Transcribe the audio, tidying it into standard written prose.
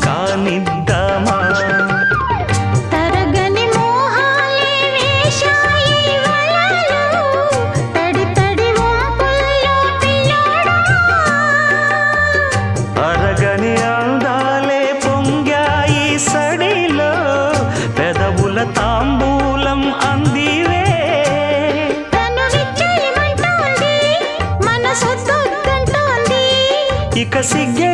కానిద్దామా తరగని మోహాలే వేశాయి వలలో తడి తడి వంపుల్లో పిల్లోడా అరగని అందాలే పొంగాయి సడిలో పెదవుల తాంబూలం అందివే తను విచ్చేయమంటోంది మనసొద్దంటోంది ఇక సిగ్గే